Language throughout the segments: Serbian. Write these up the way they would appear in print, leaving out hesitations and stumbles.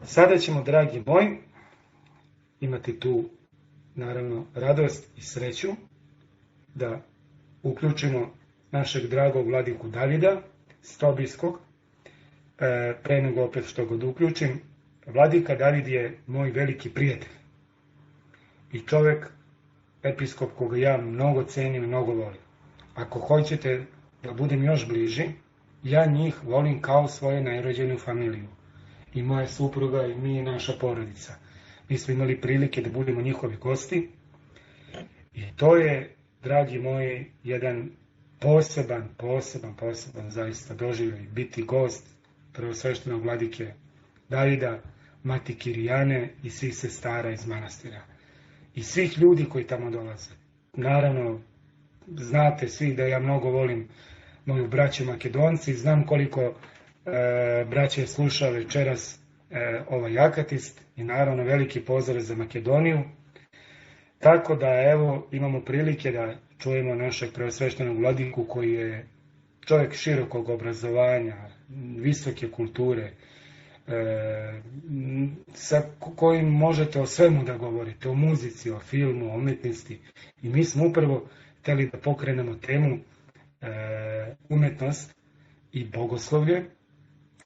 Sada ćemo, dragi moji, imati tu, naravno, radost i sreću da uključimo našeg dragog vladiku Davida Stobijskog. Pre nego opet što god uključim, vladika David je moj veliki prijatelj i čovek, episkop koga ja mnogo cenim i mnogo volim. Ako hoćete da budem još bliži, ja njih volim kao svoju najrođenu familiju. I moja supruga i mi i naša porodica. Mi smo imali prilike da budemo njihovi gosti i to je, dragi moji, jedan poseban zaista doživljaj biti gost prvosveštenog vladike Davida, mati Kirijane i svih sestara iz manastira. I svih ljudi koji tamo dolaze. Naravno, znate svi da ja mnogo volim moju braću Makedonci, znam koliko braće sluša večeras ovaj akatist i naravno veliki pozdrav za Makedoniju. Tako da evo imamo prilike da čujemo našeg preosveštenog vladiku koji je čovjek širokog obrazovanja, visoke kulture, sa kojim možete o svemu da govorite, o muzici, o filmu, o umetnosti. I mi smo upravo hteli da pokrenemo temu umetnost i bogoslovlje.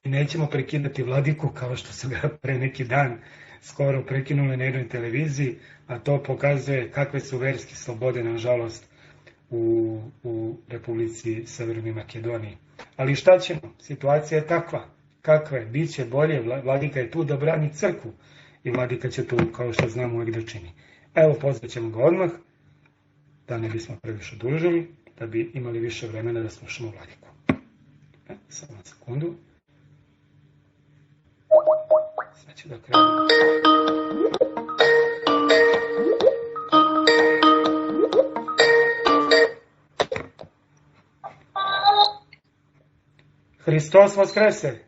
I nećemo prekidati vladiku kao što su ga pre neki dan skoro prekinuli na jednoj televiziji, a to pokazuje kakve su verske slobode, nažalost, u Republici Severnoj Makedoniji. Ali šta ćemo? Situacija je takva. Kakva je? Biće bolje. Vladika je tu da brani crkvu i vladika će tu, kao što znamo, uvijek da čini. Evo, pozvaćemo ga odmah, da ne bismo previše dužili, da bi imali više vremena da slušamo vladiku. Samo sekundu. Sad ću da krenu. Hristos vaskrese!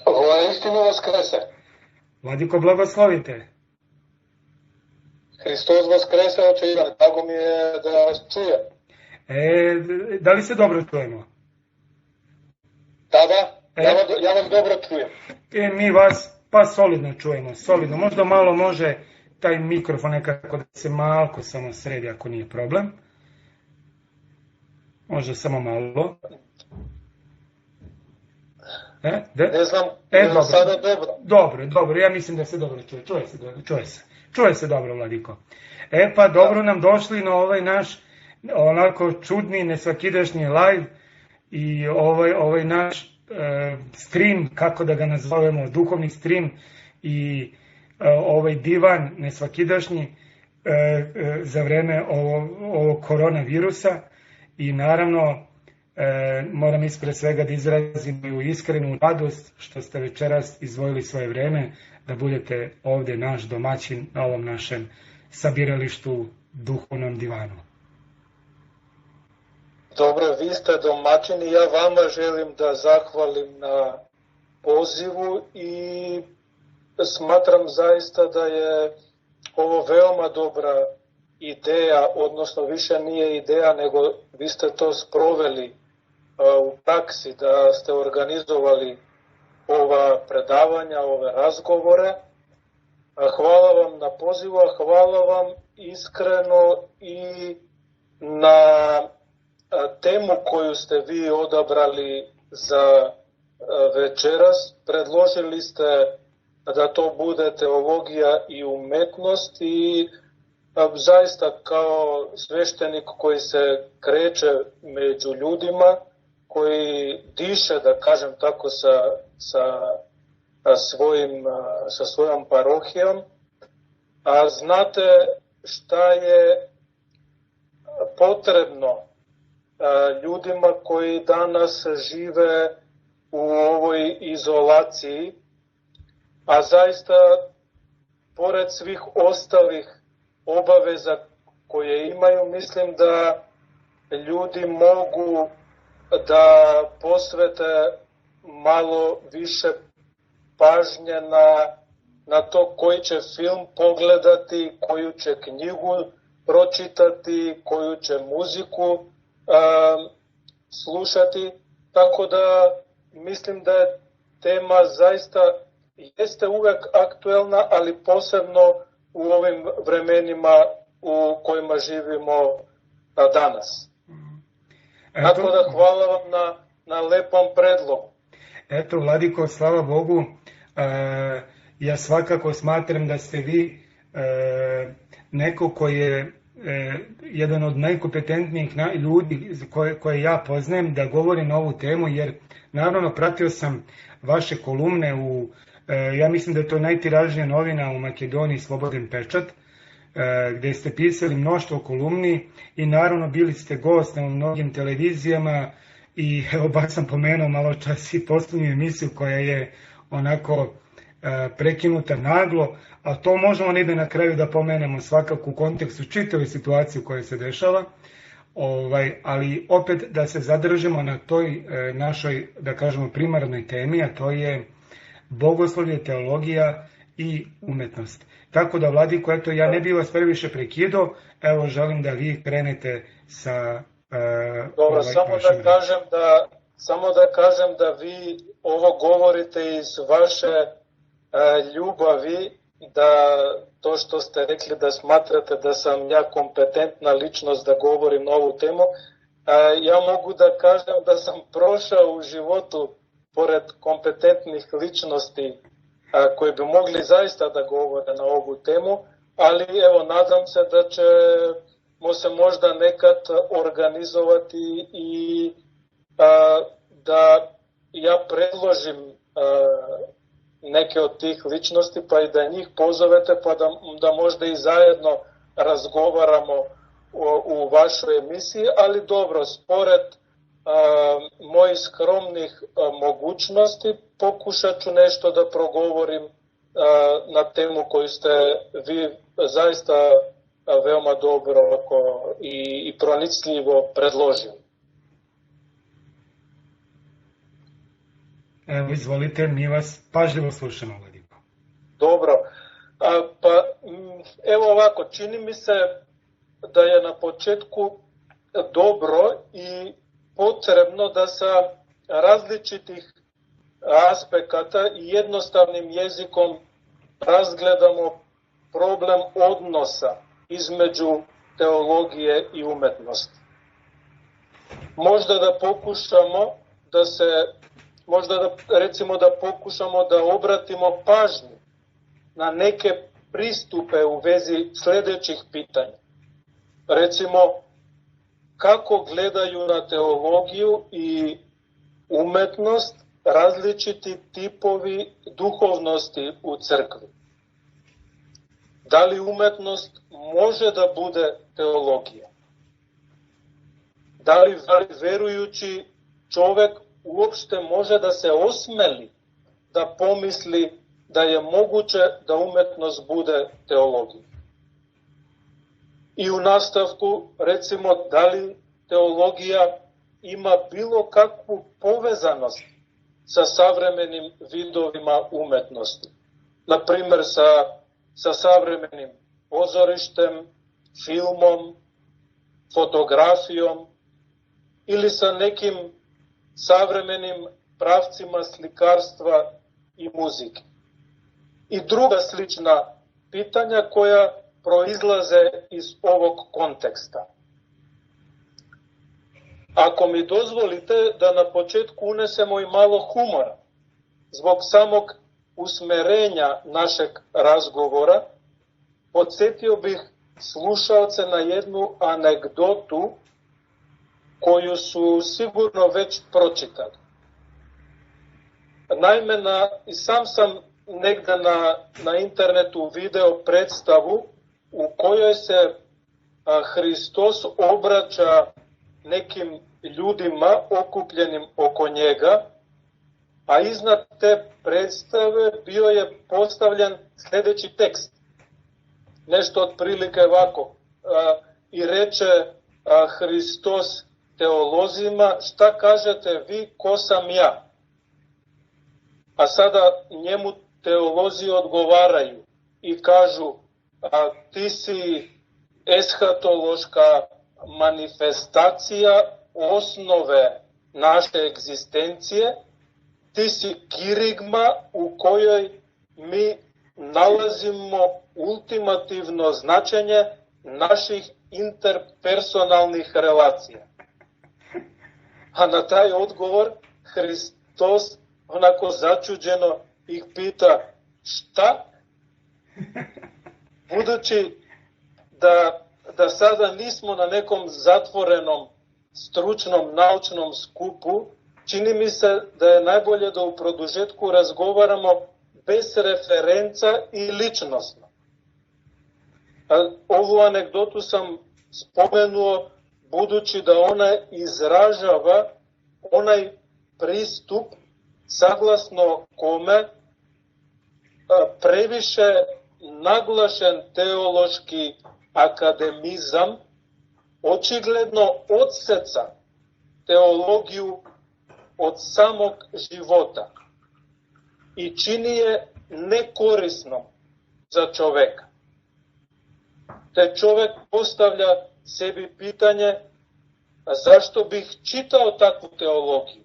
Voistinu vaskrese! Vladiko, blagoslovite! Hristos vaskrese, oče Ivan, tako mi je da vas čujem. Da li se dobro čujemo? Da, ja vas dobro čujem. Mi vas pa solidno čujemo, solidno. Možda malo može taj mikrofon nekako da se malko samo sredi ako nije problem. Može samo malo. Ne znam, sada dobro. Dobro, ja mislim da se dobro čuje. Čuje se dobro, vladiko. Pa dobro nam došli na ovaj naš onako čudni, nesvakidašnji live i ovaj naš stream, kako da ga nazovemo, duhovni stream i ovaj divan nesvakidašnji za vreme ovog koronavirusa i naravno moram ispred svega da izrazim moju iskrenu radost što ste večeras izdvojili svoje vreme da budete ovde naš domaćin na ovom našem sabiralištu duhovnom divanu. Dobro, vi ste domaćini, ja vama želim da zahvalim na pozivu i smatram zaista da je ovo veoma dobra ideja, odnosno više nije ideja, nego vi ste to sproveli u praksi, da ste organizovali ova predavanja, ove razgovore. Hvala vam na pozivu, a hvala vam iskreno i na temu koju ste vi odabrali za večeras. Predložili ste da to bude teologija i umetnost i zaista kao sveštenik koji se kreće među ljudima, koji diše, da kažem tako, sa svojom parohijom, a znate šta je potrebno ljudima koji danas žive u ovoj izolaciji, a zaista pored svih ostalih obaveza koje imaju, mislim da ljudi mogu da posvete malo više pažnje na to koji će film pogledati, koju će knjigu pročitati, koju će muziku slušati, tako da mislim da je tema zaista jeste uvek aktuelna, ali posebno u ovim vremenima u kojima živimo danas. Tako da hvala vam na lepom predlogu. Eto, Vladiko, slava Bogu, ja svakako smatram da ste vi neko koji je jedan od najkompetentnijih ljudi koje ja poznajem da govori na ovu temu, jer naravno pratio sam vaše kolumne ja mislim da je to najtiražnija novina u Makedoniji, Slobodan pečat, gde ste pisali mnoštvo kolumni i naravno bili ste gost na mnogim televizijama i evo baš sam pomenuo malo čas i poslednju emisiju koja je onako prekinuta naglo, a to možemo negde na kraju da pomenemo svakako u kontekstu čitave situacije koja se dešava, ali opet da se zadržimo na toj našoj, da kažemo, primarnoj temi, a to je bogoslovlje, teologija i umetnost. Tako da, Vladiko, eto, ja ne bih vas previše prekidao, evo, želim da vi krenete sa... Dobro, samo da kažem da vi ovo govorite iz vaše ljubavi, da to što ste rekli da smatrate da sam ja kompetentna ličnost da govorim na ovu temu, ja mogu da kažem da sam prošao u životu pored kompetentnih ličnosti koji bi mogli zaista da govore na ovu temu, ali evo, nadam se da ćemo se možda nekad organizovati i da ja predložim neke od tih ličnosti, pa i da njih pozovete, pa da možda i zajedno razgovaramo u vašoj emisiji, ali dobro, spored mojih skromnih mogućnosti pokušat ću nešto da progovorim na temu koju ste vi zaista veoma dobro i pronicljivo predložili. Evo, izvolite, mi vas pažljivo slušamo, Vladiko. Dobro, pa evo ovako, čini mi se da je na početku dobro i potrebno da sa različitih aspekata i jednostavnim jezikom razgledamo problem odnosa između teologije i umetnosti. Možda da pokušamo da pokušamo da obratimo pažnju na neke pristupe u vezi sledećih pitanja. Recimo, kako gledaju na teologiju i umetnost različiti tipovi duhovnosti u crkvi. Da li umetnost može da bude teologija? Da li verujući čovek uopšte može da se osmeli da pomisli da je moguće da umetnost bude teologija? I u nastavku, recimo, da li teologija ima bilo kakvu povezanost sa savremenim vidovima umetnosti? Naprimer, sa savremenim pozorištem, filmom, fotografijom ili sa nekim savremenim pravcima slikarstva i muzike. I druga slična pitanja koja proizlaze iz ovog konteksta. Ako mi dozvolite da na početku unesemo i malo humora, zbog samog usmerenja našeg razgovora, podsjetio bih slušaoce na jednu anegdotu koju su sigurno već pročitali. Naime, i sam sam negde na internetu video predstavu u kojoj se Hristos obraća nekim ljudima okupljenim oko njega, a iznad te predstave bio je postavljen sledeći tekst. Nešto otprilike ovako. I reče Hristos teolozima, šta kažete vi, ko sam ja? A sada njemu teolozi odgovaraju i kažu, ti si eshatološka manifestacija osnove naše egzistencije, ti si kirigma u kojoj mi nalazimo ultimativno značenje naših interpersonalnih relacija. A na taj odgovor Hristos onako začuđeno ih pita šta? Budući da sada nismo na nekom zatvorenom, stručnom, naučnom skupu, čini mi se da je najbolje da u produžetku razgovaramo bez referenca i ličnosno. Ovu anegdotu sam spomenuo budući da ona izražava onaj pristup saglasno kome previše naglašen teološki akademizam očigledno odseca teologiju od samog života i čini je nekorisnom za čoveka. Te čovek postavlja sebi pitanje zašto bih čitao takvu teologiju.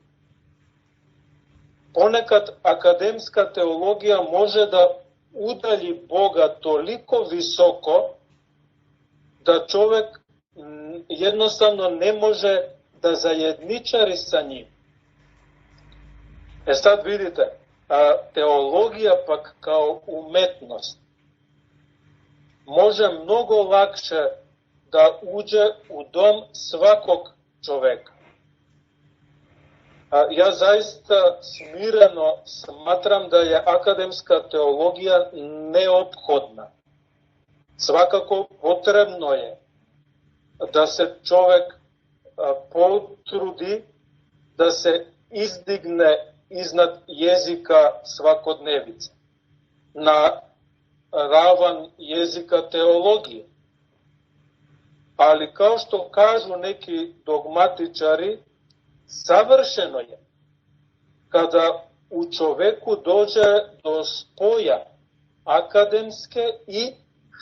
Ponekad akademska teologija može da udalji Boga toliko visoko da čovek jednostavno ne može da zajedničari sa njim. Sad vidite, teologija pak kao umetnost može mnogo lakše da uđe u dom svakog čoveka. Ja zaista smireno smatram da je akademska teologija neophodna. Svakako potrebno je da se čovek potrudi da se izdigne iznad jezika svakodnevice, na ravan jezika teologije. Ali kao što kažu neki dogmatičari, savršeno je kada u čoveku dođe do spoja akademske i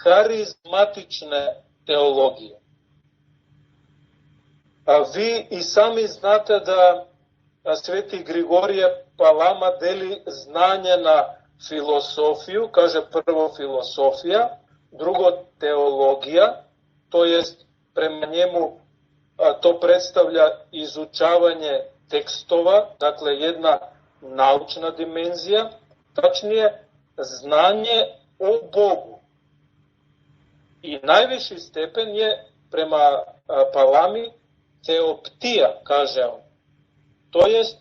harizmatične teologije. A vi i sami znate da Sveti Grigorije Palama deli znanje na filosofiju, kaže prvo filosofija, drugo teologija, to jest prema njemu to predstavlja izučavanje tekstova, dakle jedna naučna dimenzija, tačnije znanje o Bogu. I najviši stepen je prema Palami teoptija, kaže on. To jest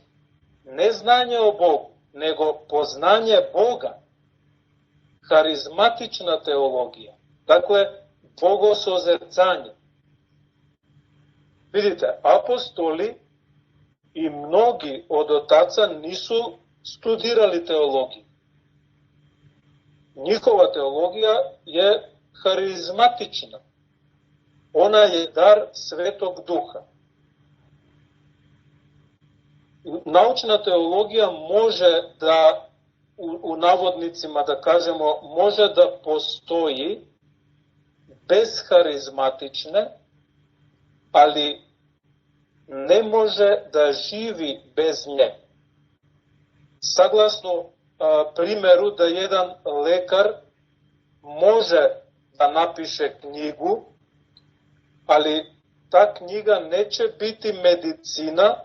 ne znanje o Bogu, nego poznanje Boga. Harizmatična teologija. Dakle, bogosozercanje. Vidite, apostoli i mnogi od otaca nisu studirali teologiju. Njihova teologija je harizmatična. Ona je dar Svetog Duha. Naučna teologija može da, u navodnicima da kažemo, može da postoji bez harizmatične, ali ne može da živi bez nje. Saglasno primeru da jedan lekar može da napiše knjigu, ali ta knjiga neće biti medicina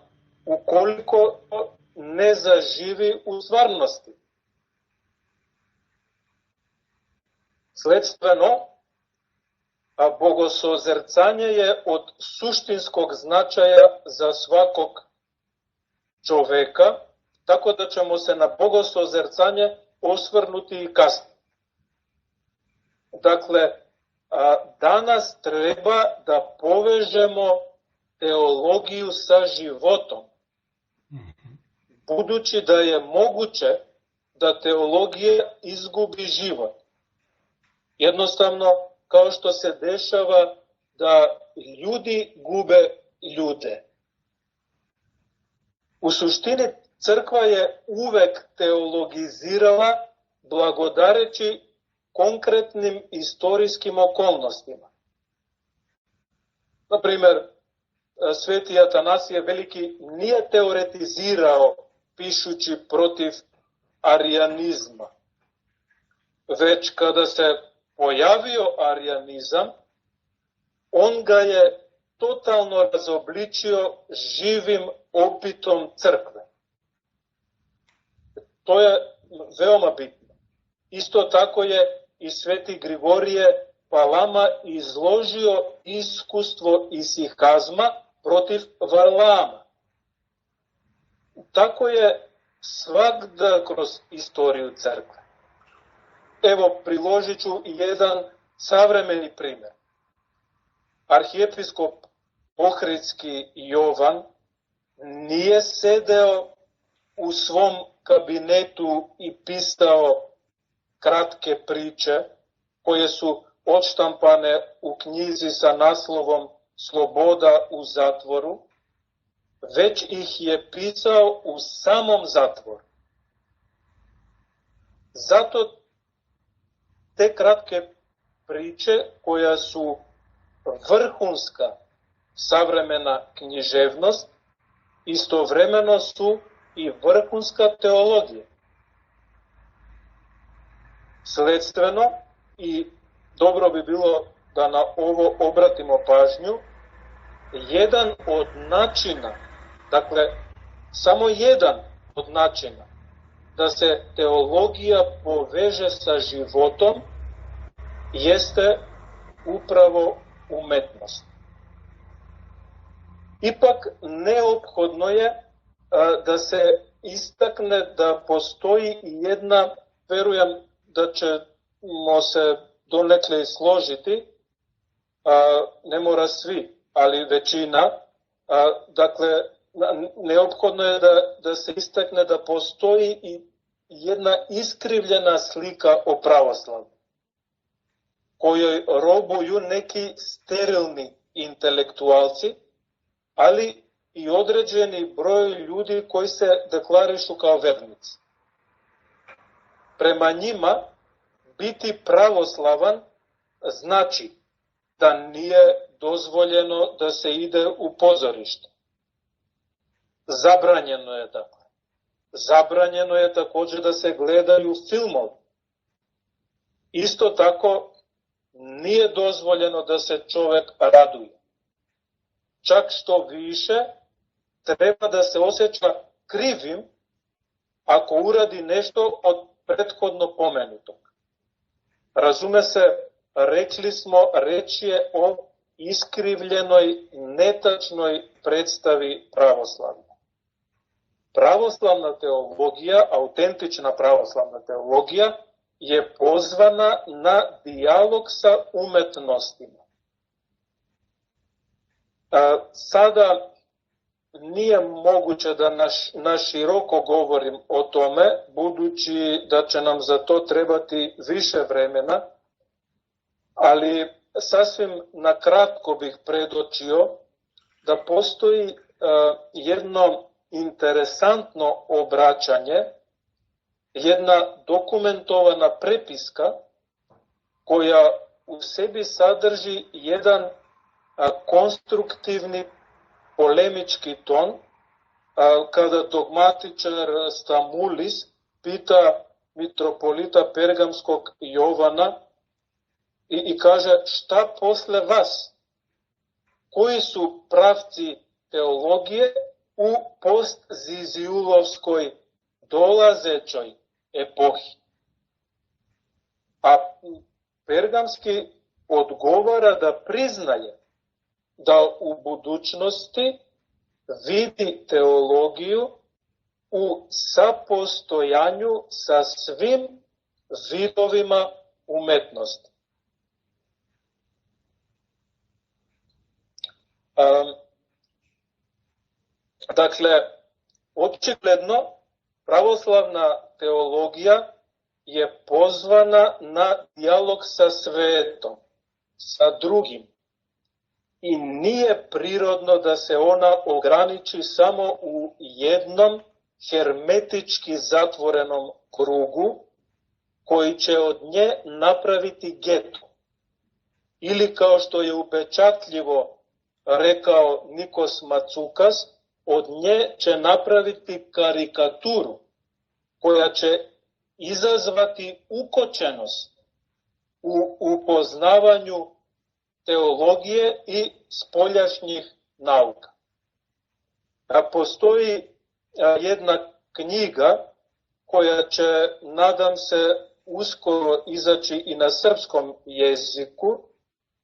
ukoliko ne zaživi u stvarnosti. Sledstveno, bogosozercanje je od suštinskog značaja za svakog čoveka, tako da ćemo se na bogosozercanje osvrnuti i kasnije. Dakle, danas treba da povežemo teologiju sa životom, budući da je moguće da teologija izgubi život. Jednostavno, kao što se dešava da ljudi gube ljude. U suštini, crkva je uvek teologizirala blagodareći konkretnim istorijskim okolnostima. Naprimer, Sveti Atanasije Veliki nije teoretizirao pišući protiv arijanizma, već kada se pojavio arijanizam, on ga je totalno razobličio živim opitom crkve. To je veoma bitno. Isto tako je i sveti Grigorije Palama izložio iskustvo isihazma protiv Varlama. Tako je svagda kroz istoriju crkve. Evo, priložit ću jedan savremeni primjer. Arhijepiskop Ohridski Jovan nije sedeo u svom kabinetu i pisao kratke priče koje su odštampane u knjizi sa naslovom Sloboda u zatvoru, već ih je pisao u samom zatvoru. Zato te kratke priče, koja su vrhunska savremena književnost, istovremeno su i vrhunska teologija. Sledstveno, i dobro bi bilo da na ovo obratimo pažnju, jedan od načina, dakle, samo jedan od načina da se teologija poveže sa životom jeste upravo umetnost. Ipak neophodno je da se istakne da postoji jedna, verujem da ćemo se donekle složiti, ne mora svi, ali većina, dakle, neophodno je da se istakne da postoji i jedna iskrivljena slika o pravoslavlju, kojoj robuju neki sterilni intelektualci, ali i određeni broj ljudi koji se deklarišu kao vernici. Prema njima, biti pravoslavan znači da nije dozvoljeno da se ide u pozorište. Zabranjeno je dakle. Zabranjeno je također da se gledaju filmovi. Isto tako, nije dozvoljeno da se čovek raduje. Čak što više, treba da se osjeća krivim ako uradi nešto od prethodno pomenutog. Razume se, rekli smo, reč je o iskrivljenoj, netačnoj predstavi pravoslavlja. Pravoslavna teologija, autentična pravoslavna teologija, je pozvana na dijalog sa umetnostima. Sada nije moguće da naširoko govorim o tome, budući da će nam za to trebati više vremena, ali sasvim na kratko bih predočio da postoji jedno interesantno obraćanje, jedna dokumentovana prepiska koja u sebi sadrži jedan konstruktivni polemički ton, kada dogmatičar Stamulis pita mitropolita Pergamskog Jovana i kaže: šta posle vas? Koji su pravci teologije u postziziulovskoj dolazećoj epohi? A Pergamski odgovara da priznaje da u budućnosti vidi teologiju u sapostojanju sa svim vidovima umetnosti. Dakle, očigledno pravoslavna teologija je pozvana na dijalog sa svetom, sa drugim. I nije prirodno da se ona ograniči samo u jednom hermetički zatvorenom krugu koji će od nje napraviti geto. Ili, kao što je upečatljivo rekao Nikos Matsukas, od nje će napraviti karikaturu koja će izazvati ukočenost u upoznavanju teologije i spoljašnjih nauka. Postoji jedna knjiga koja će, nadam se, uskoro izaći i na srpskom jeziku.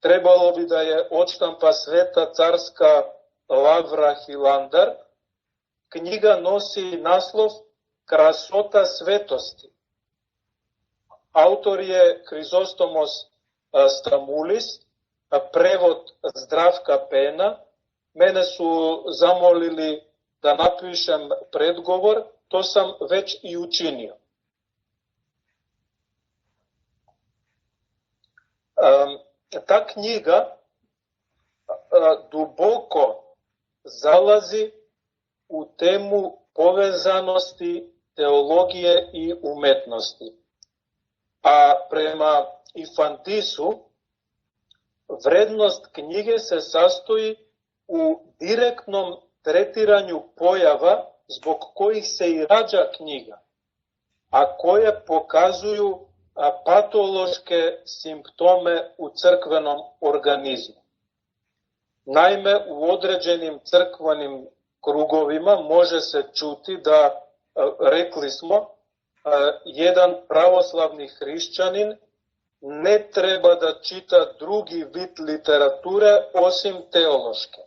Trebalo bi da je odštampa Sveta carska Lavra Hilandar. Knjiga nosi naslov Krasota svetosti. Autor je Hrizostomos Stamulis, prevod Zdravka Pena. Mene su zamolili da napišem predgovor, to sam već i učinio. Ta knjiga duboko zalazi u temu povezanosti teologije i umetnosti. A prema Ifantisu, vrednost knjige se sastoji u direktnom tretiranju pojava zbog kojih se i rađa knjiga, a koje pokazuju patološke simptome u crkvenom organizmu. Naime, u određenim crkvenim krugovima može se čuti da, rekli smo, jedan pravoslavni hrišćanin ne treba da čita drugi vid literature osim teološke.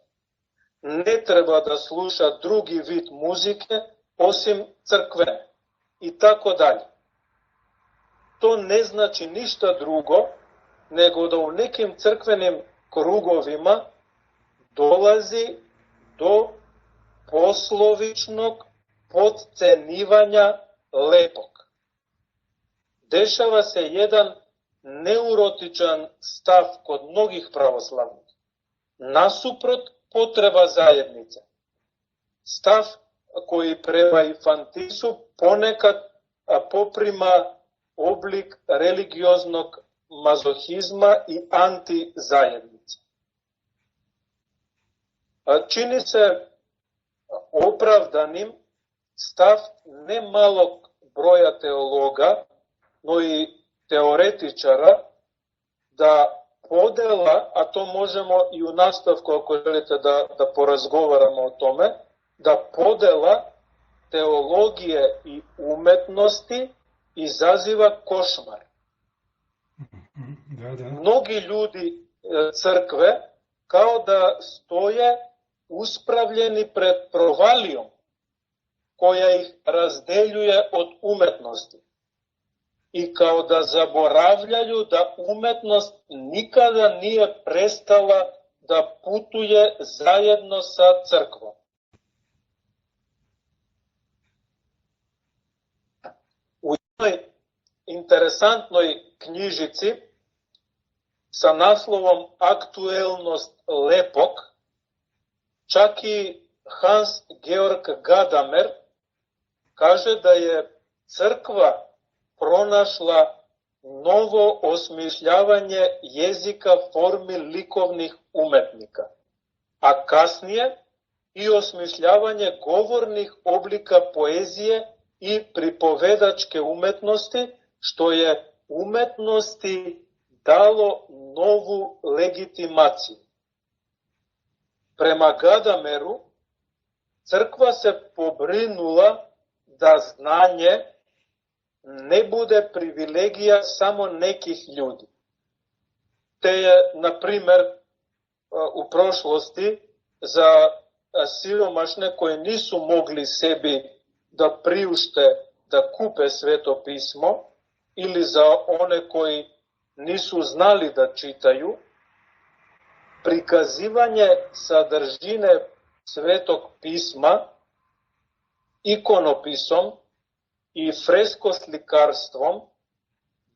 Ne treba da sluša drugi vid muzike osim crkvene i tako dalje. To ne znači ništa drugo nego da u nekim crkvenim krugovima dolazi do poslovičnog podcenjivanja lepog. Dešava se jedan neurotičan stav kod mnogih pravoslavnih, nasuprot potreba zajednice. Stav koji prema Ifantisu ponekad poprima oblik religioznog mazohizma i antizajednice. Čini se opravdanim stav ne malog broja teologa, no i teoretičara, da podela, a to možemo i u nastavku ako želite da porazgovaramo o tome, da podela teologije i umetnosti izaziva košmar. Mnogi ljudi crkve kao da stoje uspravljeni pred provalijom koja ih razdeljuje od umetnosti i kao da zaboravljaju da umetnost nikada nije prestala da putuje zajedno sa crkvom. U jednoj interesantnoj knjižici sa naslovom Aktuelnost lepog, čak i Hans Georg Gadamer kaže da je crkva pronašla novo osmišljavanje jezika formi likovnih umetnika, a kasnije i osmišljavanje govornih oblika poezije i pripovedačke umetnosti, što je umetnosti dalo novu legitimaciju. Prema Gadameru, crkva se pobrinula da znanje ne bude privilegija samo nekih ljudi. Te je, na primer, u prošlosti za siromašne koji nisu mogli sebi da priušte da kupe Sveto pismo ili za one koji nisu znali da čitaju, prikazivanje sadržine Svetog pisma ikonopisom i freskoslikarstvom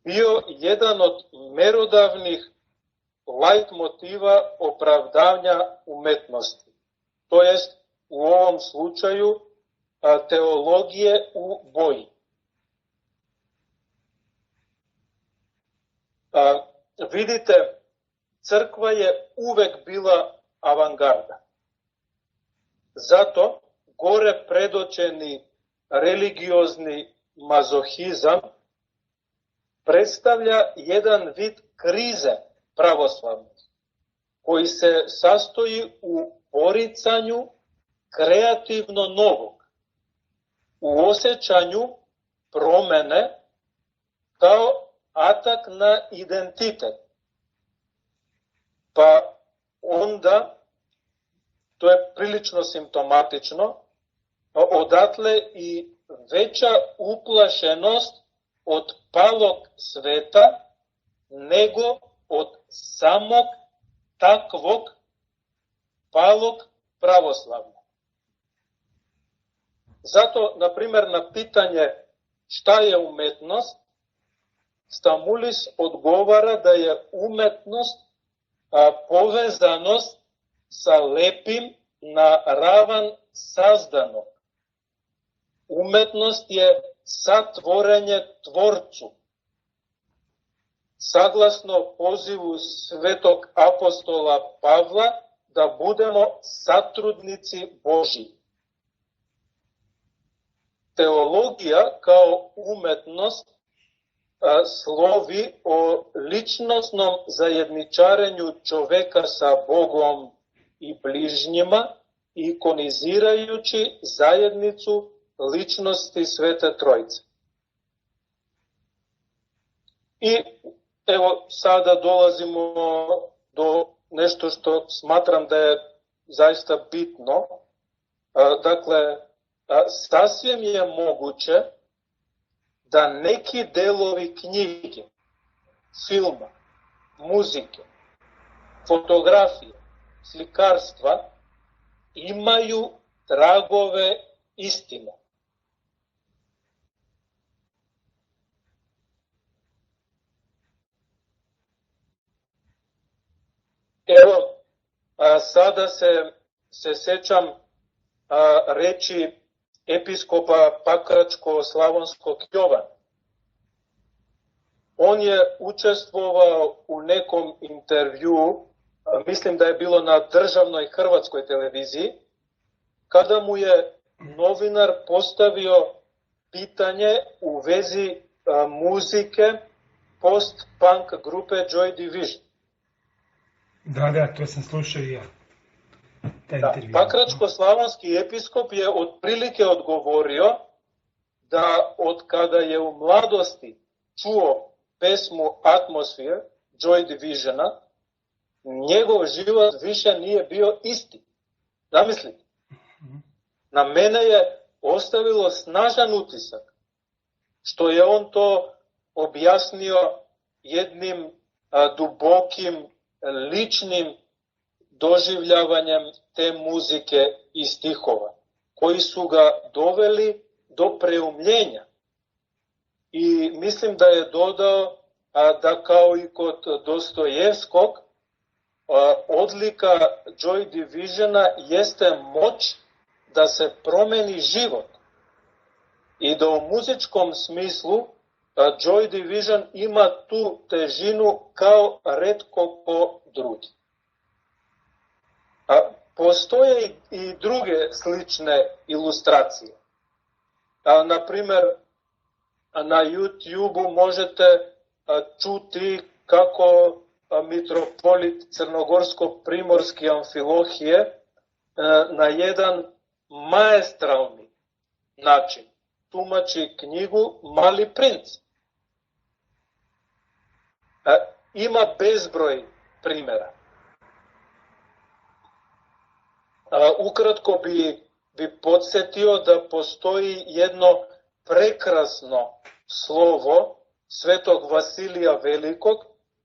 bio jedan od merodavnih lajtmotiva opravdanja umetnosti, to jest u ovom slučaju teologije u boji. Vidite, crkva je uvek bila avangarda. Zato gore predočeni religiozni mazohizam predstavlja jedan vid krize pravoslavne, koji se sastoji u poricanju kreativno novog, u osjećanju promene kao atak na identitet. Pa onda, to je prilično simptomatično, odatle i veća uplašenost od palog sveta nego od samog takvog palog pravoslavlja. Zato, na primjer, na pitanje šta je umetnost, Stamoulis odgovara da je umetnost povezanost sa lepim na ravan sazdanog. Umetnost je satvorenje Tvorcu. Saglasno pozivu svetog apostola Pavla da budemo satrudnici Božji. Teologija kao umetnost slovi o ličnosnom zajedničarenju čoveka sa Bogom i bližnjima, ikonizirajući zajednicu ličnosti Svete Trojice. I evo sada dolazimo do nešto što smatram da je zaista bitno. Dakle, sasvim je moguće da neki delovi knjige, filma, muzike, fotografije, slikarstva imaju tragove istine. Evo, sada se sećam reči episkopa Pakračko-Slavonskog Jovana. On je učestvovao u nekom intervjuu, mislim da je bilo na državnoj hrvatskoj televiziji, kada mu je novinar postavio pitanje u vezi muzike post-punk grupe Joy Division. Da, to sam slušao i ja. Pakračko-slavonski episkop je otprilike odgovorio da od kada je u mladosti čuo pesmu Atmosphere, Joy Divisiona, njegov život više nije bio isti. Zamislite, na mene je ostavilo snažan utisak, što je on to objasnio jednim dubokim, ličnim doživljavanjem te muzike i stihova, koji su ga doveli do preumljenja. I mislim da je dodao da kao i kod Dostojevskog, odlika Joy Divisiona jeste moć da se promeni život. I da u muzičkom smislu Joy Division ima tu težinu kao retko ko drugi. Postoje i druge slične ilustracije. Naprimer, na YouTube-u možete čuti kako mitropolit Crnogorsko-Primorski Amfilohije na jedan maestralni način tumači knjigu Mali princ. Ima bezbroj primjera. Ukratko bi podsjetio da postoji jedno prekrasno slovo svetog Vasilija Velikog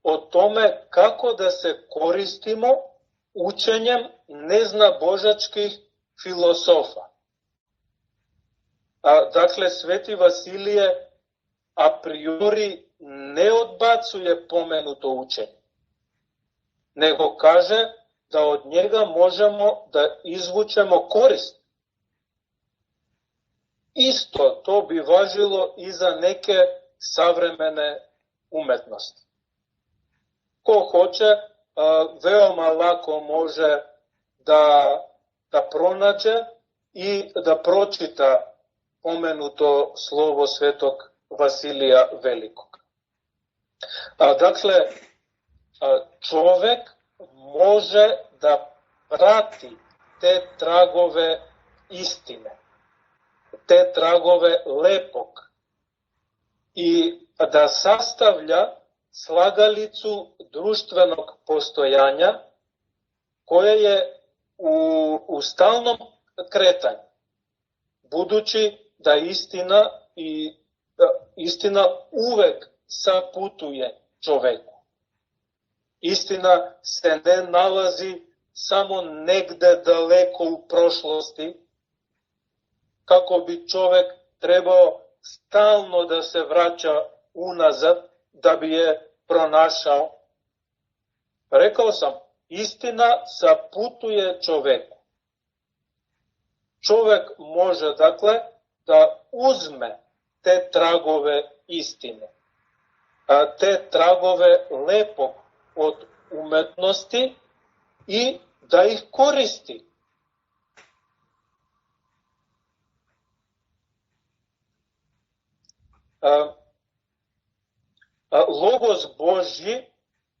o tome kako da se koristimo učenjem neznabožačkih filosofa. Dakle, sveti Vasilije a priori ne odbacuje pomenuto učenje, nego kaže da od njega možemo da izvučemo korist. Isto to bi važilo i za neke savremene umetnosti. Ko hoće, veoma lako može da pronađe i da pročita pomenuto slovo svetog Vasilija Velikog. Dakle, čovek može da prati te tragove istine, te tragove lepog i da sastavlja slagalicu društvenog postojanja koja je u stalnom kretanju, budući da istina uvek saputuje čoveku. Istina se ne nalazi samo negde daleko u prošlosti, kako bi čovek trebao stalno da se vraća unazad da bi je pronašao. Rekao sam, istina saputuje čoveku. Čovek može, dakle, da uzme te tragove istine, te tragove lepog od umetnosti i da ih koristi. Logos Božji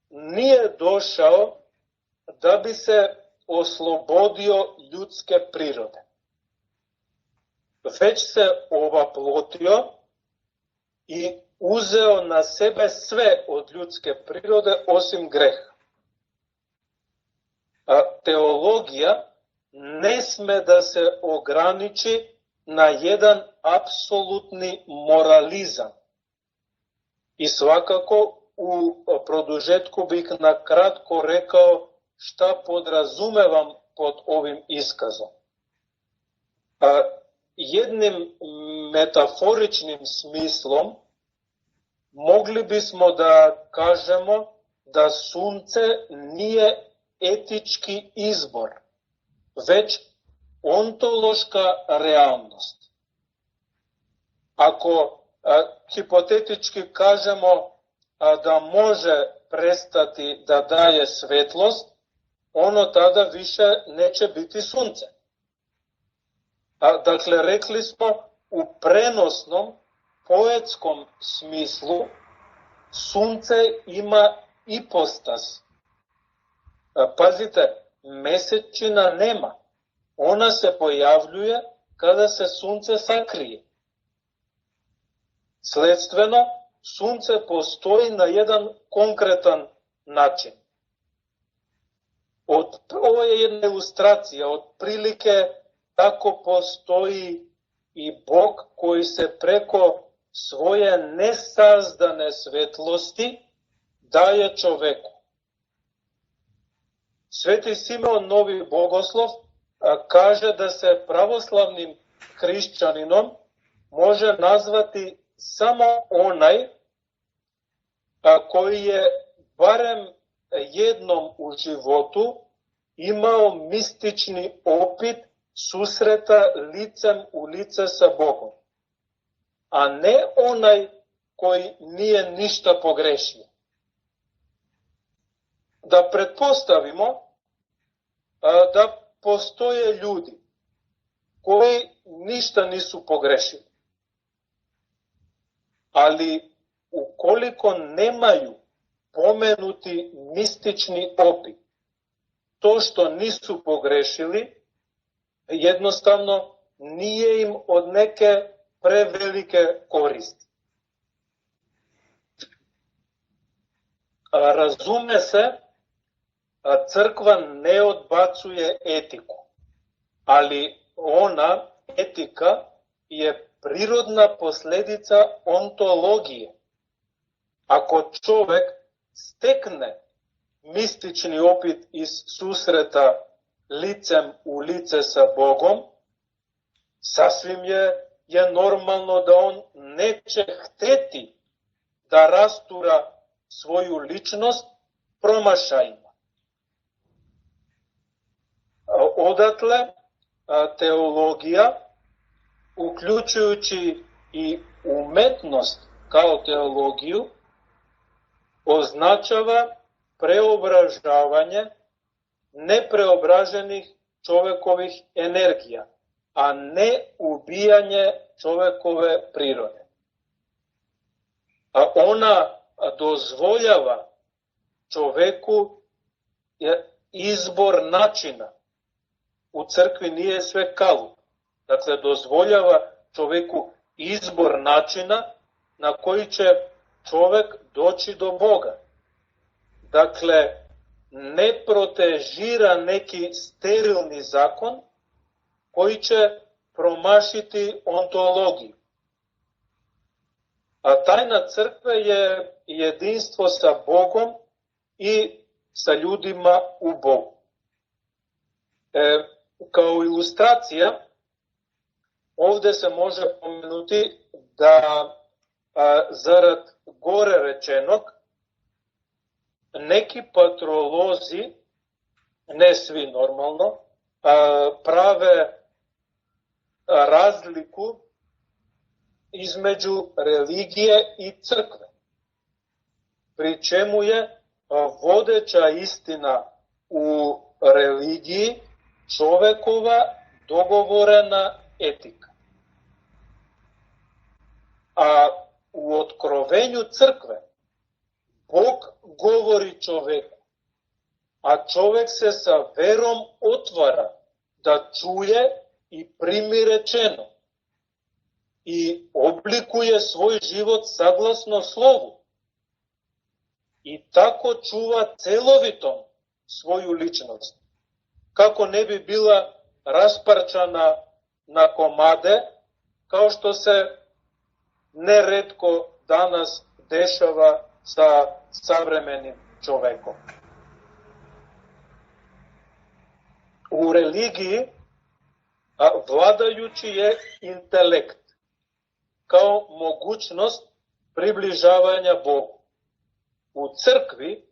nije došao da bi se oslobodio ljudske prirode, već se ovaplotio i uzeo na sebe sve od ljudske prirode osim greha. Teologija ne sme da se ograniči na jedan apsolutni moralizam. I svakako u produžetku bih na kratko rekao šta podrazumevam pod ovim iskazom. Jednim metaforičnim smislom mogli bismo da kažemo da sunce nije etički izbor, već ontološka realnost. Ako hipotetički kažemo da može prestati da daje svetlost, ono tada više neće biti sunce. Dakle, rekli smo u prenosnom, poetskom smislu, sunce ima ipostas. Pazite, mesečina nema. Ona se pojavljuje kada se sunce sakrije. Sledstveno, sunce postoji na jedan konkretan način. Ovo je jedna ilustracija, otprilike tako postoji i Bog koji se preko svoje nesazdane svetlosti daje čoveku. Sveti Simeon Novi Bogoslov kaže da se pravoslavnim hrišćaninom može nazvati samo onaj koji je barem jednom u životu imao mistični opit susreta licem u lice sa Bogom, a ne onaj koji nije ništa pogrešio. Da pretpostavimo da postoje ljudi koji ništa nisu pogrešili, ali ukoliko nemaju pomenuti mistični opit, to što nisu pogrešili jednostavno nije im od neke prevelike koristi. Razume se, crkva ne odbacuje etiku, ali ona, etika, je prirodna posledica ontologije. Ako čovek stekne mistični opit iz susreta licem u lice sa Bogom, sasvim je normalno da on neće hteti da rastura svoju ličnost promašajima. Odatle teologija, uključujući i umetnost kao teologiju, označava preobražavanje nepreobraženih čovekovih energija, a ne ubijanje čovekove prirode. A ona dozvoljava čoveku izbor načina. U crkvi nije sve kalup. Dakle, dozvoljava čoveku izbor načina na koji će čovek doći do Boga. Dakle, ne protežira neki sterilni zakon koji će promašiti ontologiju. A tajna crkve je jedinstvo sa Bogom i sa ljudima u Bogu. Kao ilustracija, ovde se može pomenuti da zarad gore rečenog, neki patrolozi, ne svi normalno, prave razliku između religije i crkve, pri čemu je vodeća istina u religiji čovekova dogovorena etika. A u otkrovenju crkve Bog govori čoveku, a čovek se sa verom otvara da čuje i primi rečeno i oblikuje svoj život saglasno slovu i tako čuva celovitom svoju ličnost, kako ne bi bila rasparčana na komade, kao što se neretko danas dešava sa savremenim čovekom. U religiji vladajući je intelekt, kao mogućnost približavanja Bogu. U crkvi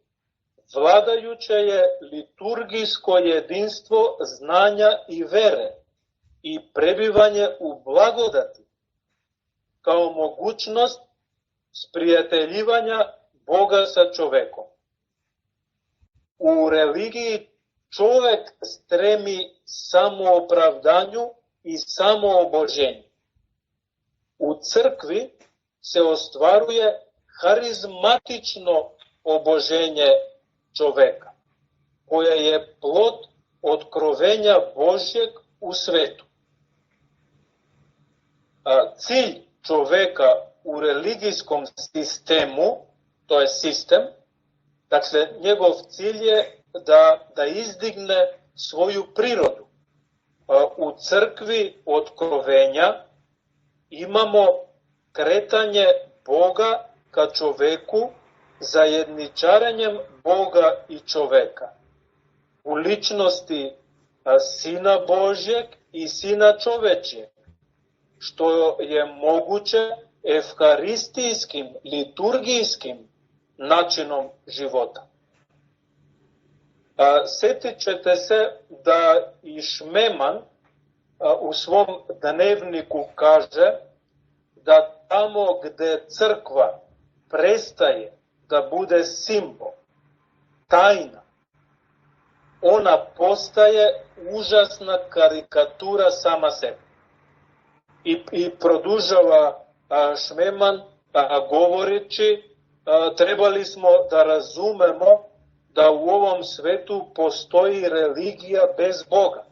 vladajuće je liturgijsko jedinstvo znanja i vere i prebivanje u blagodati, kao mogućnost sprijateljivanja Boga sa čovekom. U religiji čovek stremi samoopravdanju i samooboženju. U crkvi se ostvaruje harizmatično oboženje čoveka, koje je plod otkrovenja Božjeg u svetu. Cilj čoveka u religijskom sistemu, to je sistem, dakle njegov cilj je da izdigne svoju prirodu. U crkvi otkrovenja imamo kretanje Boga ka čoveku zajedničarenjem Boga i čoveka u ličnosti Sina Božjeg i Sina čovečjeg, što je moguće evharistijskim, liturgijskim načinom života. Setit ćete se da i Šmeman u svom dnevniku kaže da tamo gde crkva prestaje da bude simbol, tajna, ona postaje užasna karikatura sama sebe. I produžava Šmeman govoreći, trebali smo da razumemo da u ovom svetu postoji religija bez Boga.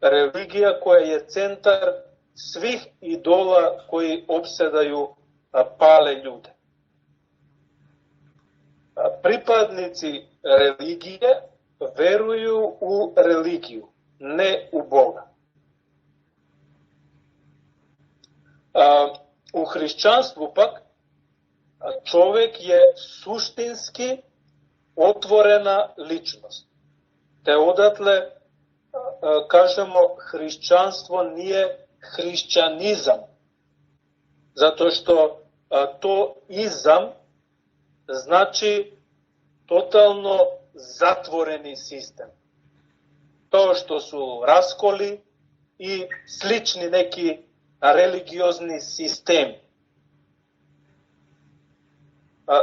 Religija koja je centar svih idola koji opsedaju pale ljude. Pripadnici religije veruju u religiju, ne u Boga. U hrišćanstvu pak čovek je suštinski otvorena ličnost. Te odatle kažemo hrišćanstvo nije hrišćanizam, zato što to izam znači totalno zatvoreni sistem. To što su raskoli i slični neki religiozni sistemi.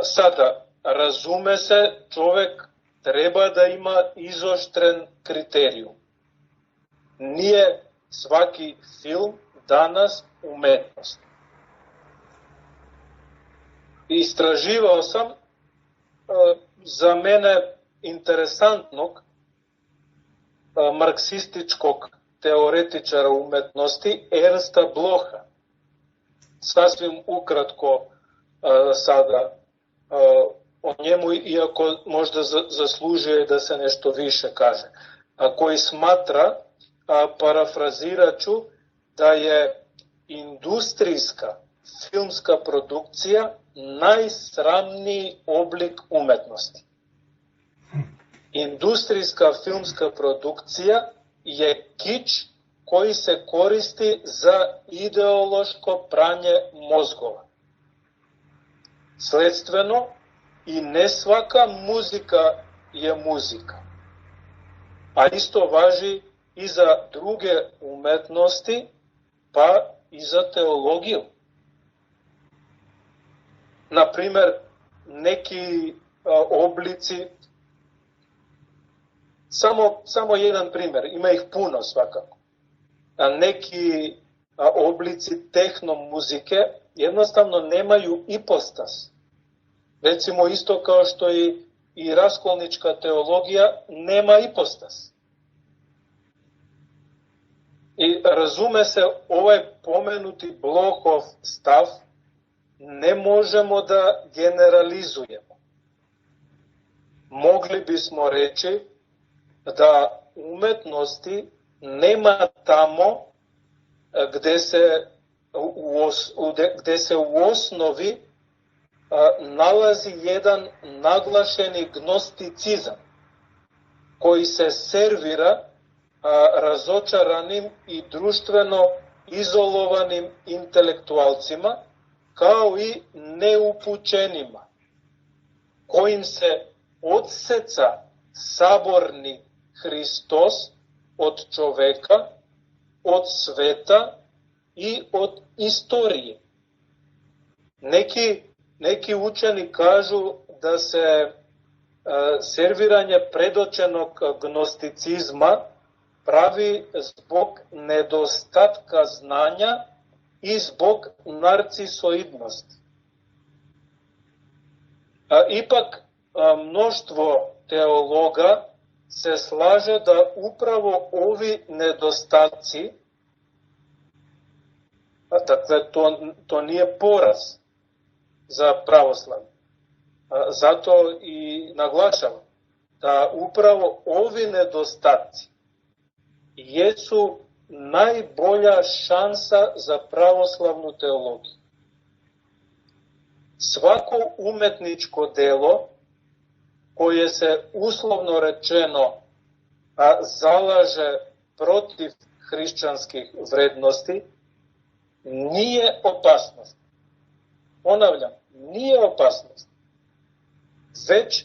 Sada, razume se, čovek treba da ima izoštren kriterijum. Nije svaki film danas umetnost. istraživao sam za mene interesantnog marksističkog teoretičara umetnosti Ernsta Blocha. Sasvim ukratko sada o njemu, iako možda zaslužuje da se nešto više kaže, koji smatra, parafrazirat ću, da je industrijska filmska produkcija najsramniji oblik umetnosti. Industrijska filmska produkcija je kič koji se koristi za ideološko pranje mozgova. Sledstveno, i ne svaka muzika je muzika. A isto važi i za druge umetnosti, pa i za teologiju. Naprimer, neki oblici, samo jedan primjer, ima ih puno svakako, neki oblici tehnomuzike jednostavno nemaju ipostas. Recimo isto kao što i raskolnička teologija nema ipostas. I razume se, ovaj pomenuti Blochov stav ne možemo da generalizujemo. Mogli bismo reći da umetnosti nema tamo gde se u osnovi nalazi jedan naglašeni gnosticizam koji se servira razočaranim i društveno izolovanim intelektualcima, kao i neupućenima, kojim se odseca saborni Hristos od čoveka, od sveta i od istorije. Neki učeni kažu da se serviranje predočenog gnosticizma pravi zbog nedostatka znanja i zbog narcisoidnosti. Ipak mnoštvo teologa se slaže da upravo ovi nedostaci, dakle to nije poraz za pravoslavlje, zato i naglašavam da upravo ovi nedostaci jesu najbolja šansa za pravoslavnu teologiju. Svako umetničko delo koje se uslovno rečeno zalaže protiv hrišćanskih vrednosti nije opasnost. Ponavljam, nije opasnost, već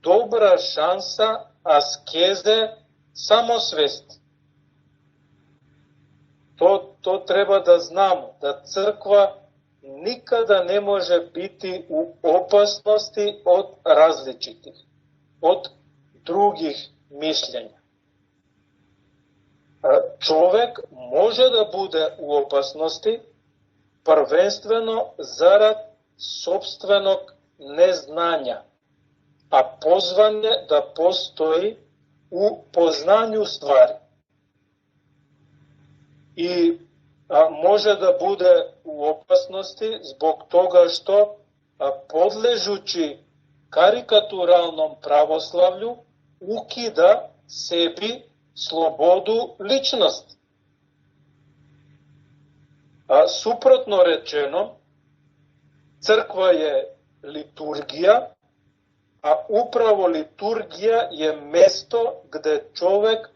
dobra šansa askeze samosvesti. To treba da znamo, da crkva nikada ne može biti u opasnosti od različitih, od drugih mišljenja. Čovek može da bude u opasnosti prvenstveno zarad sopstvenog neznanja, a pozvan je da postoji u poznanju stvari. I može da bude u opasnosti zbog toga što podležući karikaturalnom pravoslavlju ukida sebi slobodu ličnosti. Suprotno rečeno, crkva je liturgija, a upravo liturgija je mesto gde čovek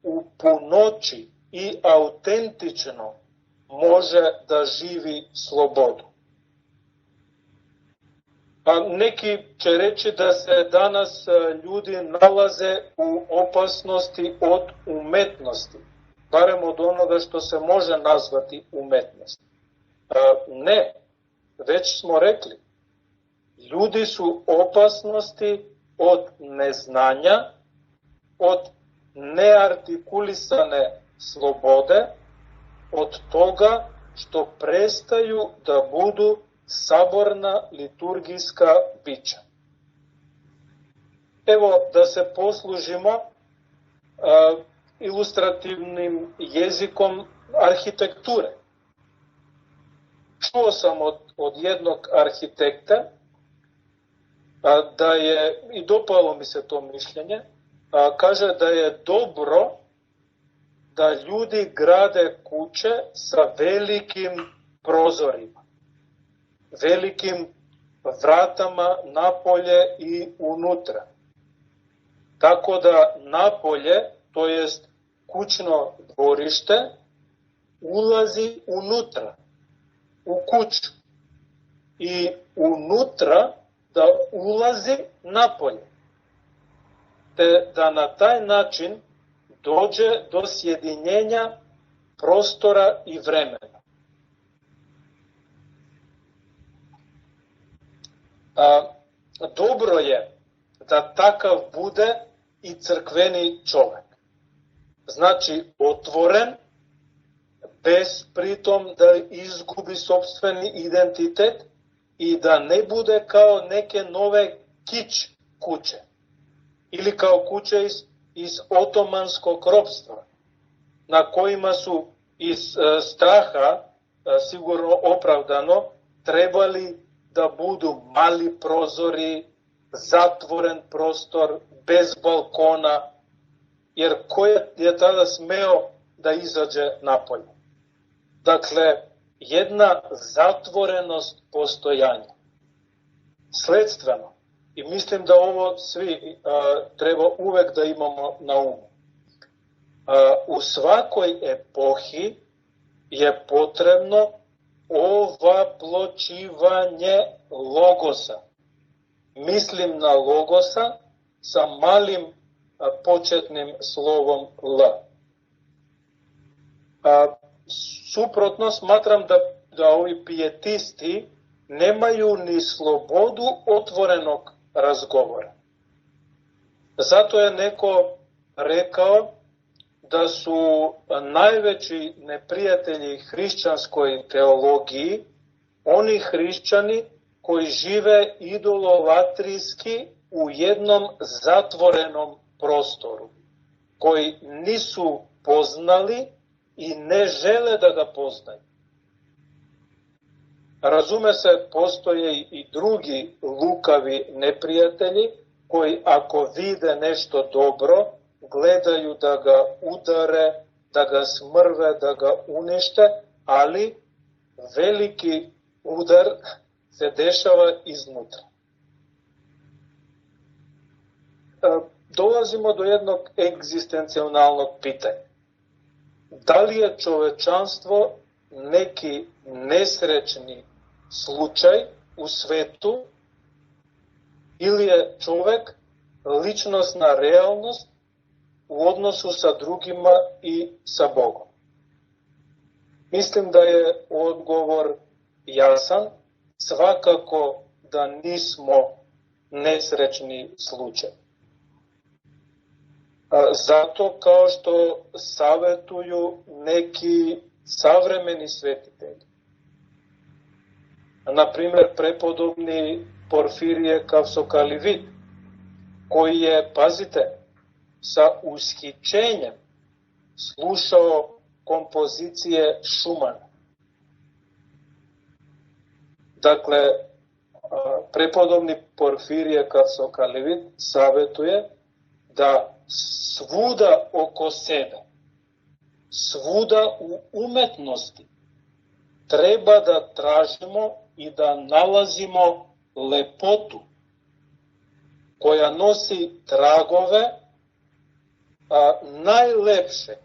u punoći i autentično može da živi slobodu. Neki će reći da se danas ljudi nalaze u opasnosti od umetnosti, barem od onoga što se može nazvati umetnost. Ne, već smo rekli, ljudi su opasnosti od neznanja, od neartikulisane slobode, od toga što prestaju da budu saborna liturgijska bića. Evo da se poslužimo ilustrativnim jezikom arhitekture. Čuo sam od jednog arhitekta da je, i dopalo mi se to mišljenje, kaže da je dobro da ljudi grade kuće sa velikim prozorima, velikim vratama napolje i unutra. Tako da napolje, to jest kućno dvorište, ulazi unutra, u kuću. I unutra da ulazi napolje. Te da na taj način dođe do sjedinjenja prostora i vremena. Dobro je da takav bude i crkveni čovek. Znači otvoren, bez pritom da izgubi sopstveni identitet i da ne bude kao neke nove kič kuće ili kao kuće iz otomanskog ropstva, na kojima su iz straha, sigurno opravdano, trebali da budu mali prozori, zatvoren prostor, bez balkona, jer ko je tada smeo da izađe napolje? Dakle, jedna zatvorenost postojanja. Sledstveno, i mislim da ovo svi treba uvek da imamo na umu, u svakoj epohi je potrebno ovaploćivanje logosa. Mislim na logosa sa malim početnim slovom L. Suprotno, smatram da ovi pijetisti nemaju ni slobodu otvorenog razgovora. Zato je neko rekao da su najveći neprijatelji hrišćanskoj teologiji oni hrišćani koji žive idololatrijski u jednom zatvorenom prostoru, koji nisu poznali i ne žele da ga poznaju. Razume se, postoje i drugi lukavi neprijatelji koji ako vide nešto dobro, gledaju da ga udare, da ga smrve, da ga unište, ali veliki udar se dešava iznutra. Dolazimo do jednog egzistencijalnog pitanja. Da li je čovečanstvo neki nesrećni slučaj u svetu ili je čovek ličnosna realnost u odnosu sa drugima i sa Bogom? Mislim da je odgovor jasan, svakako da nismo nesrećni slučaj. Zato, kao što savetuju neki savremeni svetitelji, na primjer prepodobni Porfirije Kavsokalivit, koji je, pazite, sa ushićenjem slušao kompozicije Šumana. Dakle, prepodobni Porfirije Kavsokalivit savetuje da svuda oko sebe, svuda u umetnosti treba da tražimo i da nalazimo lepotu koja nosi tragove najlepšeg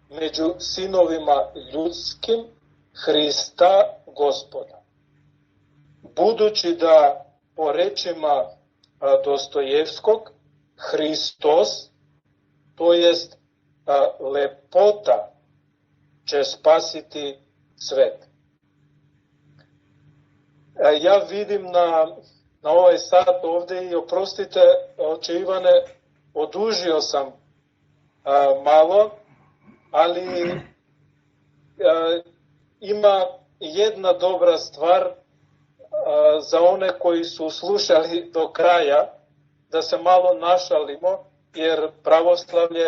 među sinovima ljudskim, Hrista Gospoda. Budući da po rečima Dostojevskog Hristos, to jest lepota, će spasiti svet. Ja vidim na ovaj sat ovde i oprostite, oče Ivane, odužio sam malo, ali ima jedna dobra stvar, za one koji su slušali do kraja, da se malo našalimo, jer pravoslavlje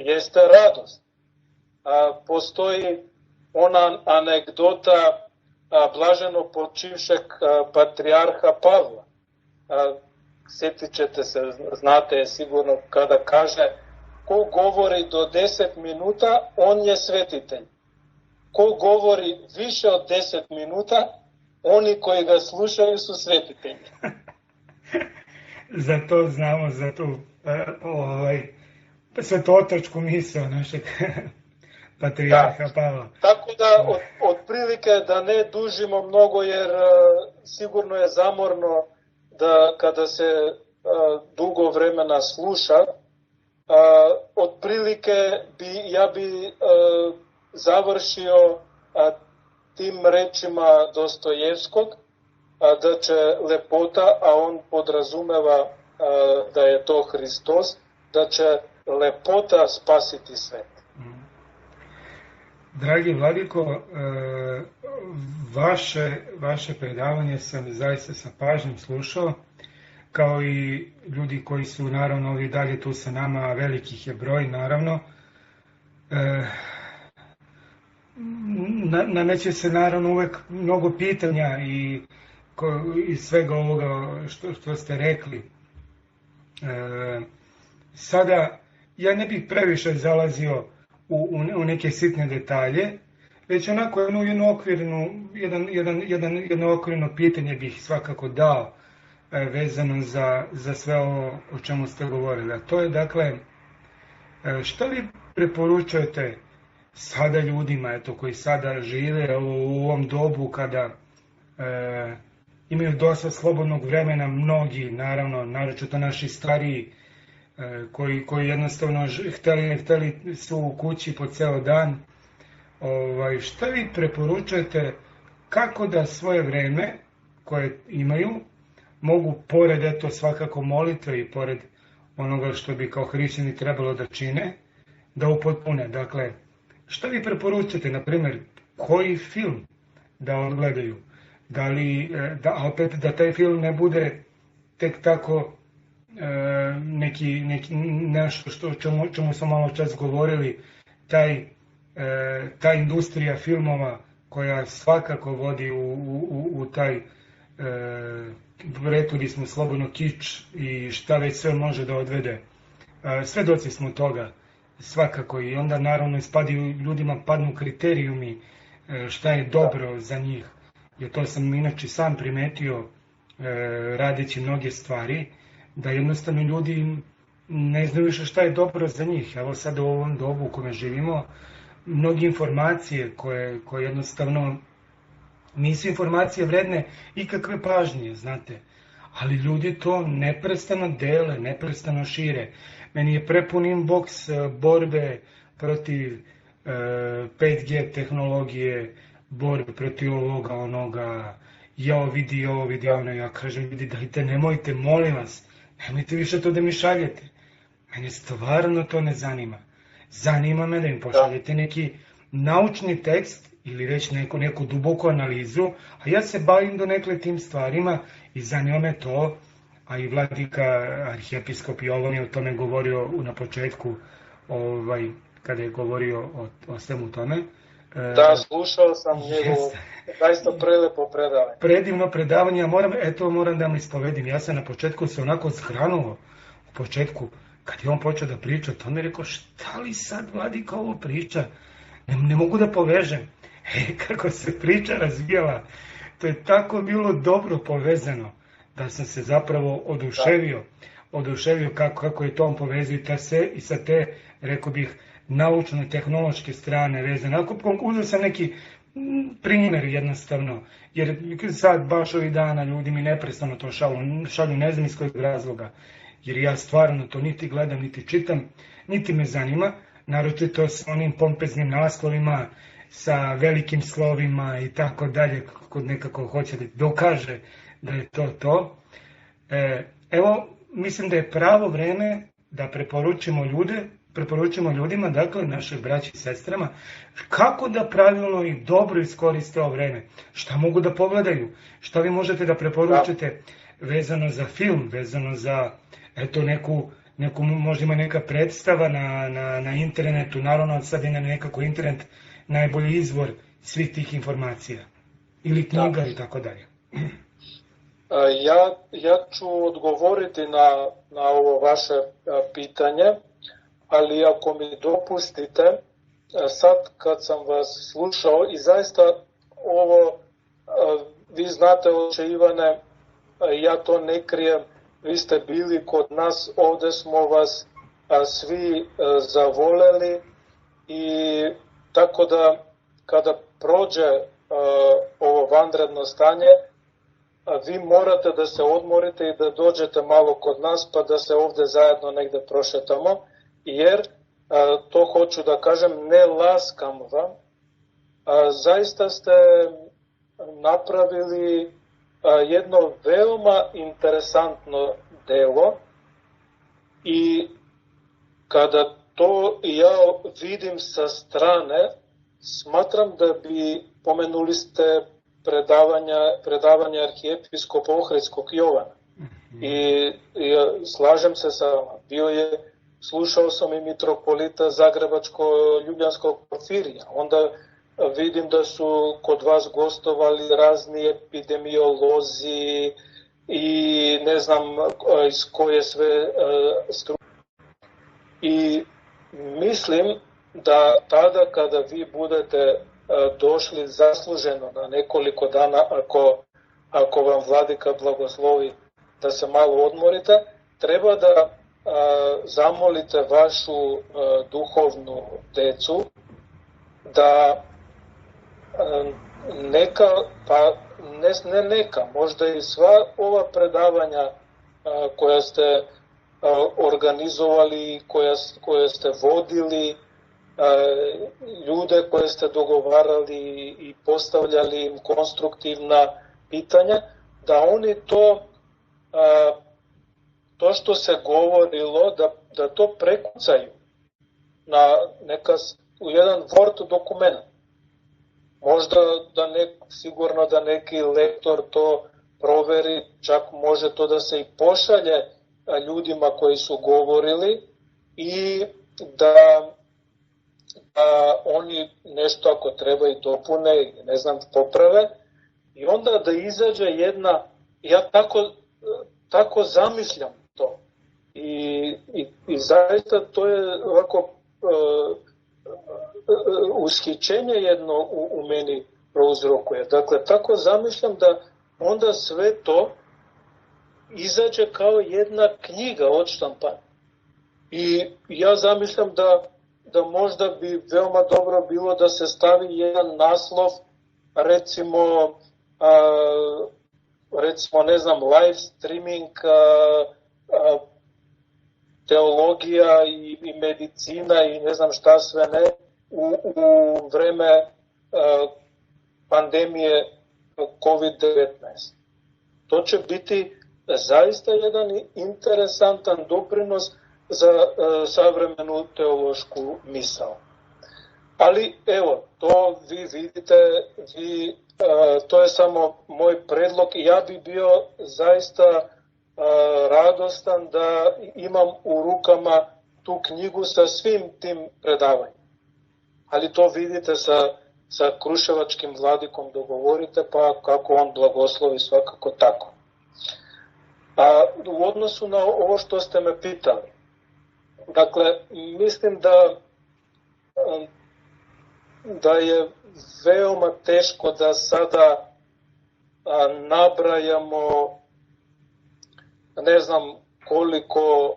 jeste radost. Postoji ona anegdota blaženo počivšeg patrijarha Pavla. Sjetit ćete se, znate je sigurno, kada kaže: ko govori do 10 minuta, on je svetitelj. Ko govori više od 10 minuta, oni koji ga slušaju su svetitelji. Za to znamo, za tu svetotačku misao našeg patrijarha Pavla. Tako da, otprilike da ne dužimo mnogo, jer sigurno je zamorno da kada se dugo vremena sluša, otprilike ja bi završio tim rečima Dostojevskog, da će lepota, a on podrazumeva da je to Hristos, da će lepota spasiti svet. Dragi Vladiko, vaše predavanje sam zaista sa pažnjom slušao, kao i ljudi koji su naravno ovi dalje tu sa nama, velikih je broj naravno. Nameće se naravno uvek mnogo pitanja i svega ovoga što ste rekli. Sada, ja ne bih previše zalazio u neke sitne detalje, već onako jedno okvirno pitanje bih svakako dao vezano za sve ovo o čemu ste govorili. A to je, dakle, što vi preporučujete sada ljudima koji sada žive u ovom dobu kada imaju dosta slobodnog vremena, mnogi, naravno, naročito naši stariji, koji jednostavno hteli su u kući po ceo dan. Šta vi preporučujete kako da svoje vreme koje imaju mogu, pored svakako molitve i pored onoga što bi kao hrišćani trebalo da čine, da upotpune? Dakle, šta vi preporučujete, na primjer, koji film da odgledaju? Da taj film ne bude tek tako nešto o čemu smo malo čas govorili, ta industrija filmova koja svakako vodi u taj, rekli smo slobodno, kič i šta već sve može da odvede. Svedoci smo toga svakako, i onda naravno ljudima padnu kriterijumi šta je dobro za njih, jer to sam inače sam primetio radeći mnoge stvari, da jednostavno ljudi ne znaju više šta je dobro za njih. Evo sad u ovom dobu u kome živimo, mnogi informacije koje jednostavno nisu informacije vredne ikakve pažnje, znate, ali ljudi to neprestano dele, neprestano šire. Meni je prepun inbox borbe protiv 5G tehnologije, borbe protiv ovoga, onoga, vidi ono, ja kažem, vidi, dajte, nemojte, molim vas, nemojte više to da mi šaljete. Mene stvarno to ne zanima. Zanima me da im pošaljete neki naučni tekst ili već neku duboku analizu, a ja se bavim donekle tim stvarima i zanima me to, a i vladika arhijepiskop Jovan je o tome govorio na početku, kada je govorio o svemu tome. Da, slušao sam njegovo, zaista prelepo predavanje. Predivno predavanje, moram da vam ispovedim. Ja sam na početku se onako zhranuo, u početku, kad je on počeo da priča, to mi je rekao, šta li sad vladika ovo priča? Ne mogu da povežem. Kako se priča razvijala, to je tako bilo dobro povezano, da sam se zapravo oduševio kako je to on povezio i sa te, rekao bih, naučno-tehnološke strane vezane. Ako uzeo sam neki primjer jednostavno, jer sad baš ovih dana ljudi mi neprestano to šalju, ne znam iz kojeg razloga, jer ja stvarno to niti gledam, niti čitam, niti me zanima, naročito s onim pompeznim naslovima, sa velikim slovima i tako dalje, kako nekako hoće da dokaže da je to. Evo, mislim da je pravo vreme da preporučimo ljude preporučimo ljudima, dakle našoj braći i sestrama, kako da pravilno i dobro iskoriste ovo vreme, šta mogu da pogledaju, šta vi možete da preporučite vezano za film, vezano za neku možda ima neka predstava na internetu, naravno sad je nekako internet najbolji izvor svih tih informacija, ili knjiga i tako dalje. Ja ću odgovoriti na ovo vaše pitanje, ali ako mi dopustite, sad kad sam vas slušao i zaista ovo, vi znate oče Ivane, ja to ne krijem, vi ste bili kod nas, ovde smo vas svi zavoleli i tako da kada prođe ovo vanredno stanje, vi morate da se odmorite i da dođete malo kod nas pa da se ovde zajedno negde prošetamo, jer to hoću da kažem, ne laskam vam, zaista ste napravili jedno veoma interesantno delo i kada to ja vidim sa strane, smatram da bi, pomenuli ste predavanje arhijepiskopa Ohridskog Jovana i slažem se sa vama, slušao sam i mitropolita Zagrebačko-Ljubljanskog Porfirija, onda vidim da su kod vas gostovali razni epidemiolozi i ne znam iz koje sve struke. I mislim da tada kada vi budete došli zasluženo na nekoliko dana, ako vam vladika blagoslovi da se malo odmorite, treba da zamolite vašu duhovnu decu da neka, pa ne neka, možda i sva ova predavanja koja ste organizovali, koje ste vodili, ljude koje ste dogovarali i postavljali im konstruktivna pitanja, da oni to što se govorilo, da to prekucaju u jedan Word dokument. Možda sigurno da neki lektor to proveri, čak može to da se i pošalje ljudima koji su govorili i da oni nešto ako treba i dopune i ne znam poprave i onda da izađe jedna, ja tako zamišljam to i zaista to je ovako ushićenje jedno u meni prouzrokuje. Dakle, tako zamišljam da onda sve to izađe kao jedna knjiga odštampana. I ja zamišljam da možda bi veoma dobro bilo da se stavi jedan naslov, recimo ne znam, live streaming, teologija i medicina i ne znam šta sve ne u vreme pandemije COVID-19. To će biti zaista jedan interesantan doprinos za savremenu teološku misao. Ali evo, to vi vidite, to je samo moj predlog i ja bi bio zaista radostan da imam u rukama tu knjigu sa svim tim predavanjima. Ali to vidite sa kruševačkim vladikom dogovorite, pa kako on blagoslovi svakako tako. A u odnosu na ovo što ste me pitali, dakle, mislim da je veoma teško da sada nabrajamo ne znam koliko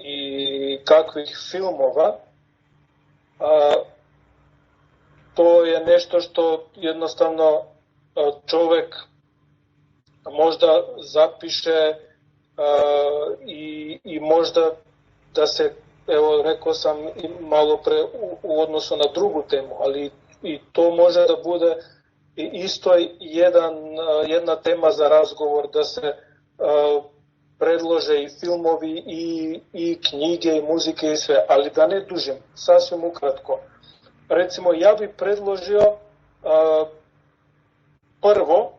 i kakvih filmova. To je nešto što jednostavno čovek možda zapiše i možda da se, evo rekao sam malo pre u odnosu na drugu temu, ali i to može da bude isto jedna tema za razgovor, da se predlože i filmovi i knjige i muzike i sve, ali da ne dužim, sasvim ukratko. Recimo, ja bih predložio prvo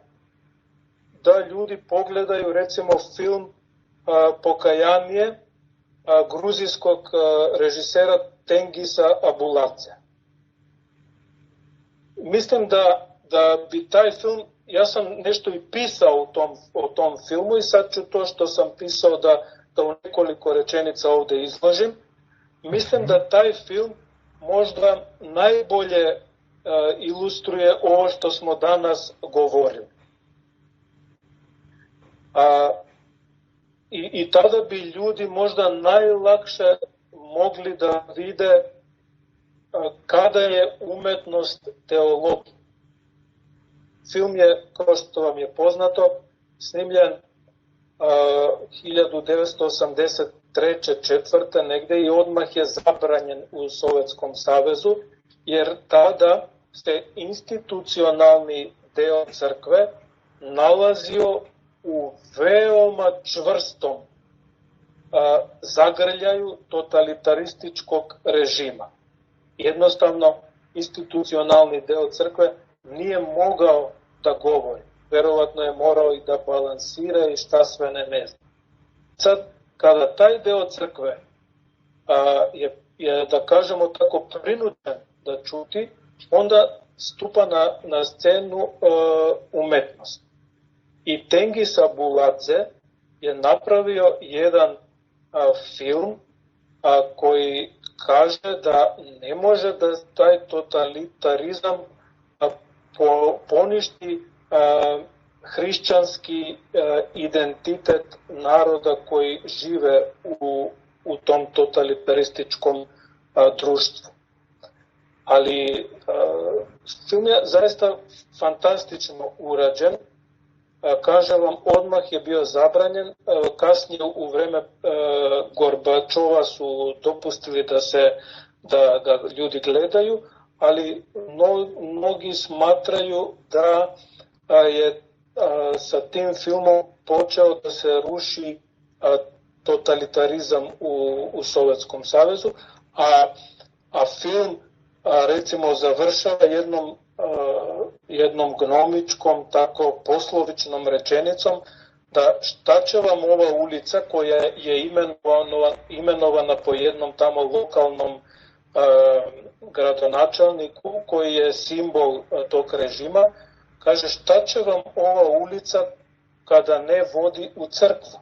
da ljudi pogledaju recimo film Pokajanje gruzijskog režisera Tengisa Abuladze. Mislim da bi taj film, ja sam nešto i pisao o tom filmu i sad ću to što sam pisao da u nekoliko rečenica ovde izložim. Mislim da taj film možda najbolje ilustruje ovo što smo danas govorili. I tada bi ljudi možda najlakše mogli da vide kada je umetnost teologija. Film je, kao što vam je poznato, snimljen 1983. 4. negde i odmah je zabranjen u Sovjetskom savezu, jer tada se institucionalni deo crkve nalazio u veoma čvrstom zagrljaju totalitarističkog režima. Jednostavno, institucionalni deo crkve nije mogao da govori. Verovatno je morao i da balansira i šta sve ne zna. Sad, kada taj deo crkve je, da kažemo tako, prinuđen da ćuti, onda stupa na scenu umetnost. I Tengis Abuladze je napravio jedan film koji kaže da ne može da taj totalitarizam poništi hrišćanski identitet naroda koji žive u tom totalitarističkom društvu. Ali film je zaista fantastično urađen. Kažem vam, odmah je bio zabranjen, kasnije u vreme Gorbačova su dopustili da ga ljudi gledaju, ali mnogi smatraju da je sa tim filmom počeo da se ruši totalitarizam u Sovjetskom savezu, a film recimo završava jednom gnomičkom, tako poslovičnom rečenicom, da šta će vam ova ulica koja je imenovana po jednom tamo lokalnom gradonačelniku koji je simbol tog režima, kaže šta će vam ova ulica kada ne vodi u crkvu.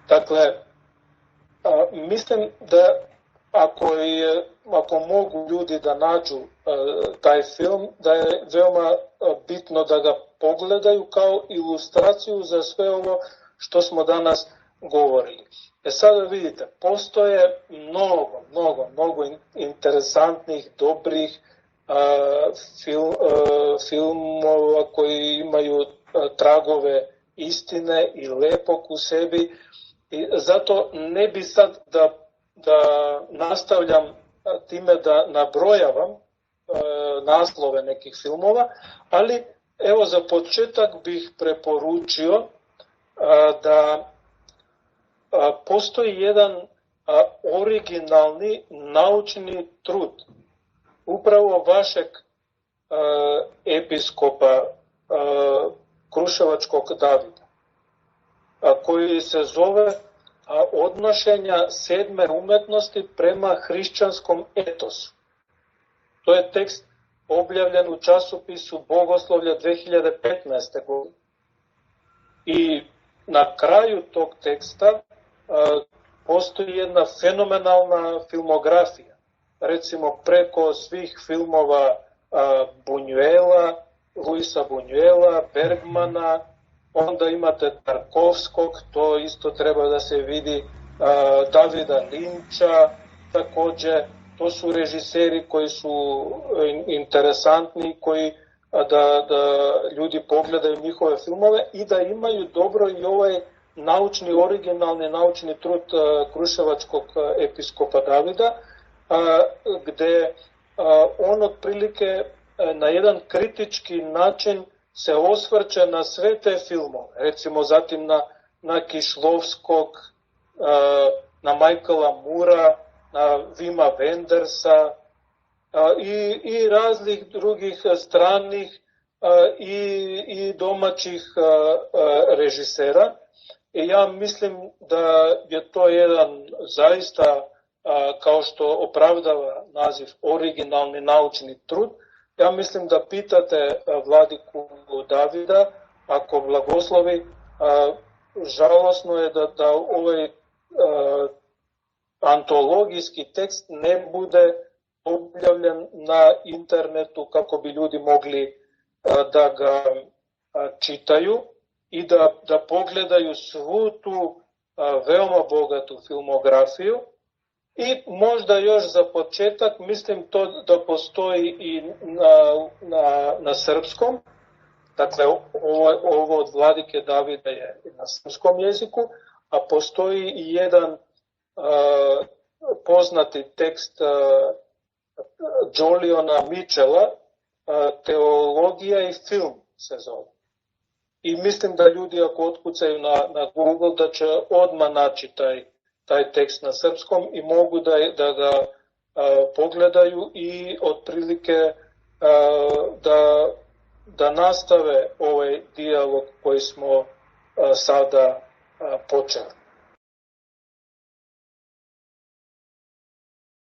Dakle, mislim da ako mogu ljudi da nađu taj film, da je veoma bitno da ga pogledaju kao ilustraciju za sve ovo što smo danas govorili. Sada vidite, postoje mnogo interesantnih, dobrih filmova koji imaju tragove istine i lepog u sebi. I zato ne bi sad da nastavljam time da nabrojavam naslove nekih filmova, ali evo za početak bih preporučio da postoji jedan originalni naučni trud upravo vašeg episkopa Kruševačkog Davida, koji se zove Odnošenja sedme umetnosti prema hrišćanskom etosu. To je tekst objavljen u časopisu Bogoslovlja 2015. godine. I na kraju tog teksta postoji jedna fenomenalna filmografija. Recimo preko svih filmova Buñuela, Luisa Buñuela, Bergmana, onda imate Tarkovskog, to isto treba da se vidi, Davida Linča, takođe, to su režiseri koji su interesantni, koji da ljudi pogledaju njihove filmove i da imaju dobro i ovaj originalni naučni trud Kruševačkog episkopa Davida, gde on otprilike na jedan kritički način se osvrće na sve te filmove, recimo zatim na Kišlovskog, na Michaela Moora, na Wima Wendersa i raznih drugih stranih i domaćih režisera. I ja mislim da je to jedan zaista, kao što opravdava naziv, originalni naučni trud. Ja mislim da pitate vladiku Davida, ako blagoslovi, žalosno je da ovaj antologijski tekst ne bude objavljen na internetu kako bi ljudi mogli da ga čitaju i da pogledaju svu tu veoma bogatu filmografiju. I možda još za početak, mislim to da postoji i na srpskom, dakle ovo od vladike Davida je na srpskom jeziku, a postoji i jedan poznati tekst Joliona Mitchella, Teologija i film se zove. I mislim da ljudi ako otkucaju na Google da će odmah naći taj tekst na srpskom i mogu da ga pogledaju i otprilike da nastave ovaj dijalog koji smo sada počeli.